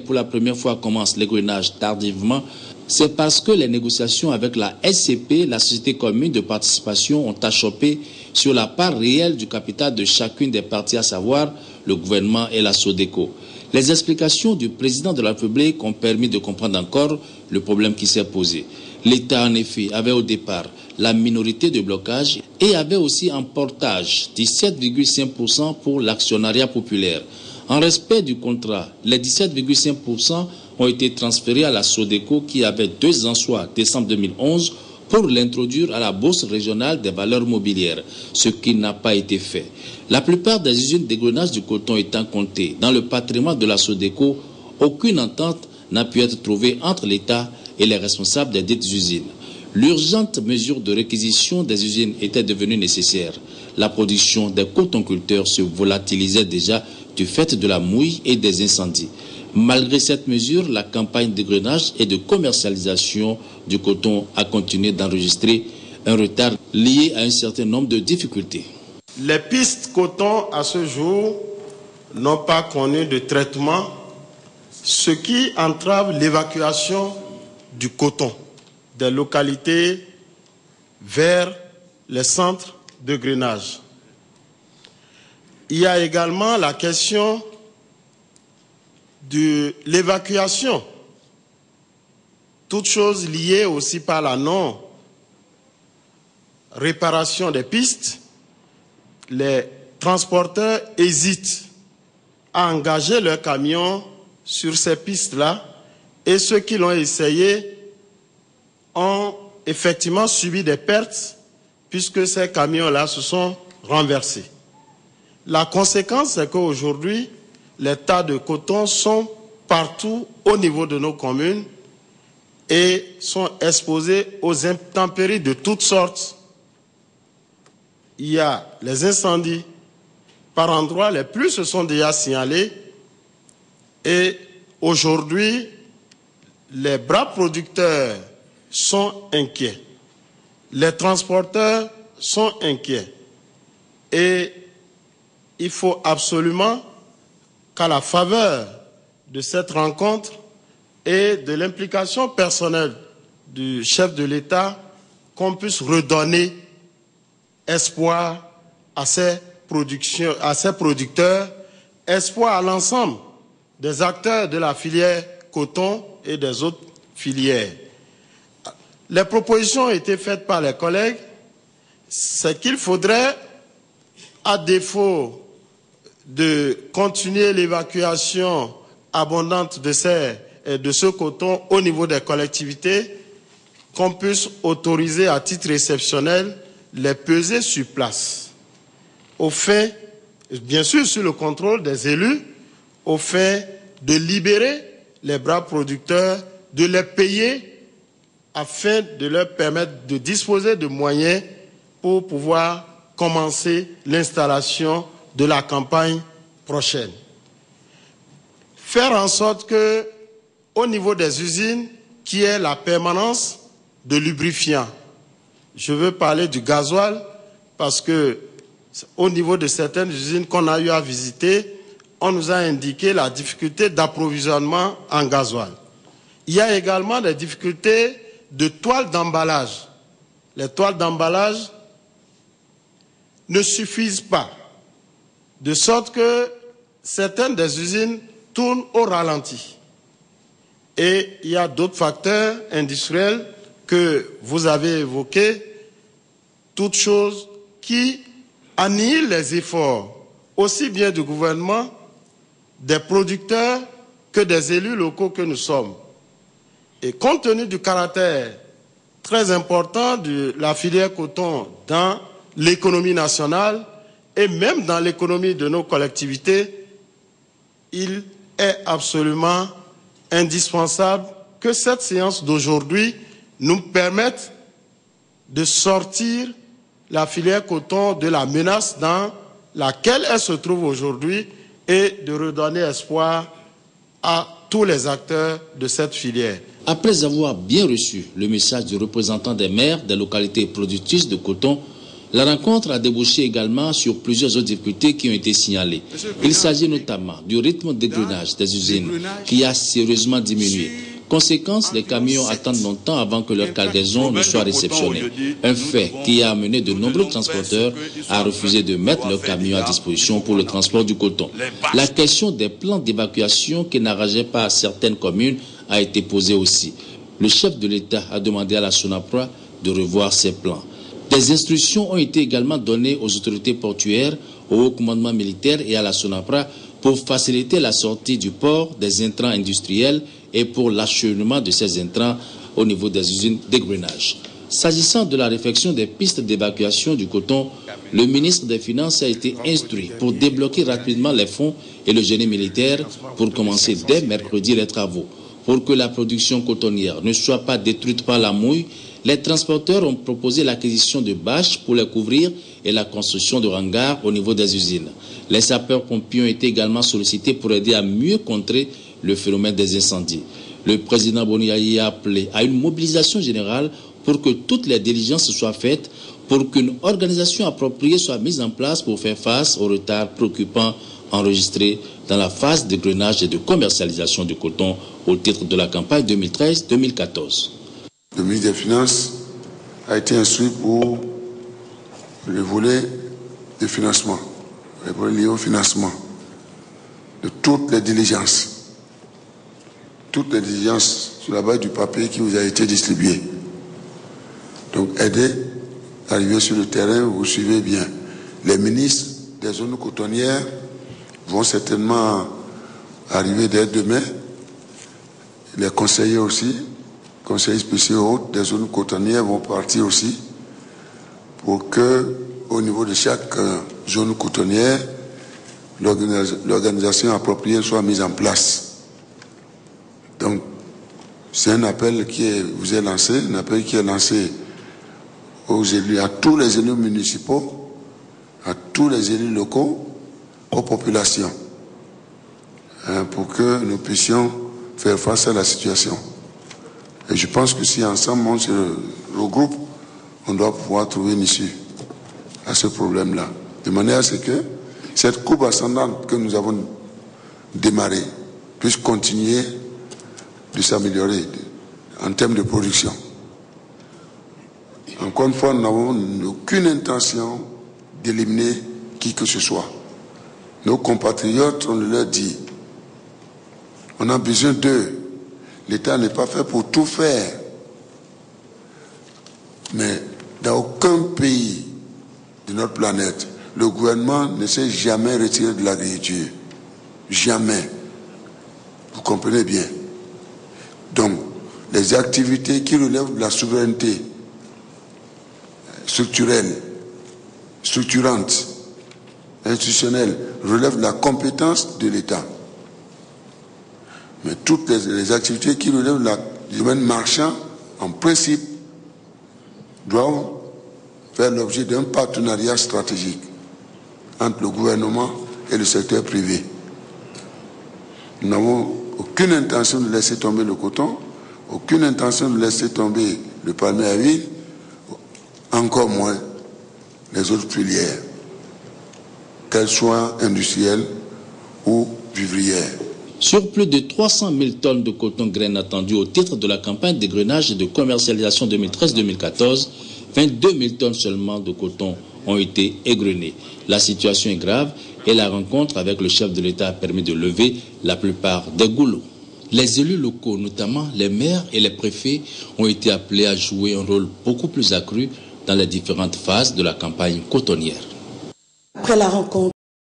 Pour la première fois commence l'égrenage tardivement, c'est parce que les négociations avec la SCP, la Société commune de participation, ont achoppé sur la part réelle du capital de chacune des parties, à savoir le gouvernement et la SODECO. Les explications du président de la République ont permis de comprendre encore le problème qui s'est posé. L'État, en effet, avait au départ la minorité de blocage et avait aussi en portage 17,5% pour l'actionnariat populaire. En respect du contrat, les 17,5% ont été transférés à la SODECO qui avait 2 ans, soit décembre 2011, pour l'introduire à la Bourse régionale des valeurs mobilières, ce qui n'a pas été fait. La plupart des usines d'égrenage du coton étant comptées dans le patrimoine de la SODECO, aucune entente n'a pu être trouvée entre l'État et les responsables des dites usines. L'urgente mesure de réquisition des usines était devenue nécessaire. La production des cotonculteurs se volatilisait déjà du fait de la mouille et des incendies. Malgré cette mesure, la campagne d'égrenage et de commercialisation du coton a continué d'enregistrer un retard lié à un certain nombre de difficultés. Les pistes coton à ce jour n'ont pas connu de traitement, ce qui entrave l'évacuation du coton des localités vers les centres de grainage. Il y a également la question de l'évacuation, toutes choses liées aussi par la non-réparation des pistes. Les transporteurs hésitent à engager leurs camions sur ces pistes-là et ceux qui l'ont essayé ont effectivement subi des pertes puisque ces camions-là se sont renversés. La conséquence, c'est qu'aujourd'hui, les tas de coton sont partout au niveau de nos communes et sont exposés aux intempéries de toutes sortes. Il y a les incendies par endroits, les plus se sont déjà signalés et aujourd'hui, les bras producteurs sont inquiets. Les transporteurs sont inquiets. Et il faut absolument qu'à la faveur de cette rencontre et de l'implication personnelle du chef de l'État, qu'on puisse redonner espoir à ces producteurs, espoir à l'ensemble des acteurs de la filière coton et des autres filières. Les propositions ont été faites par les collègues, c'est qu'il faudrait, à défaut de continuer l'évacuation abondante de ce coton au niveau des collectivités, qu'on puisse autoriser à titre exceptionnel les peser sur place, au fait, bien sûr sous le contrôle des élus, au fait de libérer les bras producteurs, de les payer afin de leur permettre de disposer de moyens pour pouvoir commencer l'installation de la campagne prochaine. Faire en sorte que, au niveau des usines, qu'il y ait la permanence de lubrifiants. Je veux parler du gasoil parce que, au niveau de certaines usines qu'on a eu à visiter, on nous a indiqué la difficulté d'approvisionnement en gasoil. Il y a également des difficultés de toiles d'emballage. Les toiles d'emballage ne suffisent pas, de sorte que certaines des usines tournent au ralenti. Et il y a d'autres facteurs industriels que vous avez évoqués, toutes choses qui annihilent les efforts, aussi bien du gouvernement, des producteurs que des élus locaux que nous sommes. Et compte tenu du caractère très important de la filière coton dans l'économie nationale et même dans l'économie de nos collectivités, il est absolument indispensable que cette séance d'aujourd'hui nous permette de sortir la filière coton de la menace dans laquelle elle se trouve aujourd'hui et de redonner espoir à tous les acteurs de cette filière. Après avoir bien reçu le message du représentant des maires des localités productrices de coton, La rencontre a débouché également sur plusieurs autres difficultés qui ont été signalées. Il s'agit notamment du rythme d'égrenage des usines qui a sérieusement diminué. Conséquence, les camions attendent longtemps avant que leur cargaison ne soit réceptionnée. Un fait qui a amené de nombreux transporteurs à refuser de mettre leurs camions à disposition pour le transport du coton. La question des plans d'évacuation qui n'arrangeaient pas certaines communes a été posée aussi. Le chef de l'État a demandé à la SONAPRA de revoir ses plans. Des instructions ont été également données aux autorités portuaires, au haut commandement militaire et à la SONAPRA pour faciliter la sortie du port des intrants industriels et pour l'acheminement de ces intrants au niveau des usines d'égrenage. S'agissant de la réflexion des pistes d'évacuation du coton, le ministre des Finances a été instruit pour débloquer rapidement les fonds et le génie militaire pour commencer dès mercredi les travaux. Pour que la production cotonnière ne soit pas détruite par la mouille, les transporteurs ont proposé l'acquisition de bâches pour les couvrir et la construction de hangars au niveau des usines. Les sapeurs-pompiers ont été également sollicités pour aider à mieux contrer le phénomène des incendies. Le président Boniaï a appelé à une mobilisation générale pour que toutes les diligences soient faites, pour qu'une organisation appropriée soit mise en place pour faire face aux retards préoccupants enregistrés dans la phase d'égrenage et de commercialisation du coton au titre de la campagne 2013-2014. Le ministre des Finances a été instruit pour le volet de financement, le volet lié au financement de toutes les diligences sur la base du papier qui vous a été distribué. Donc aidez, arrivez sur le terrain, vous suivez bien. Les ministres des zones cotonnières vont certainement arriver dès demain, les conseillers aussi, conseillers spéciaux des zones cotonnières vont partir aussi pour que, au niveau de chaque zone cotonnière, l'organisation appropriée soit mise en place. Donc, c'est un appel qui vous est lancé, un appel qui est lancé aux élus, à tous les élus municipaux, à tous les élus locaux, aux populations, pour que nous puissions faire face à la situation. Et je pense que si ensemble on se regroupe, on doit pouvoir trouver une issue à ce problème-là. De manière à ce que cette courbe ascendante que nous avons démarrée puisse continuer de s'améliorer en termes de production. Encore une fois, nous n'avons aucune intention d'éliminer qui que ce soit. Nos compatriotes, on leur dit, on a besoin d'eux. L'État n'est pas fait pour tout faire. Mais dans aucun pays de notre planète, le gouvernement ne s'est jamais retiré de l'agriculture. Jamais. Vous comprenez bien. Donc, les activités qui relèvent de la souveraineté structurelle, structurante, institutionnelle, relèvent de la compétence de l'État. Mais toutes les activités qui relèvent du domaine marchand, en principe, doivent faire l'objet d'un partenariat stratégique entre le gouvernement et le secteur privé. Nous n'avons aucune intention de laisser tomber le coton, aucune intention de laisser tomber le palmier à huile, encore moins les autres filières, qu'elles soient industrielles ou vivrières. Sur plus de 300 000 tonnes de coton graine attendues au titre de la campagne d'égrenage et de commercialisation 2013-2014, 22 000 tonnes seulement de coton ont été égrenées. La situation est grave et la rencontre avec le chef de l'État a permis de lever la plupart des goulots. Les élus locaux, notamment les maires et les préfets, ont été appelés à jouer un rôle beaucoup plus accru dans les différentes phases de la campagne cotonnière. Après la rencontre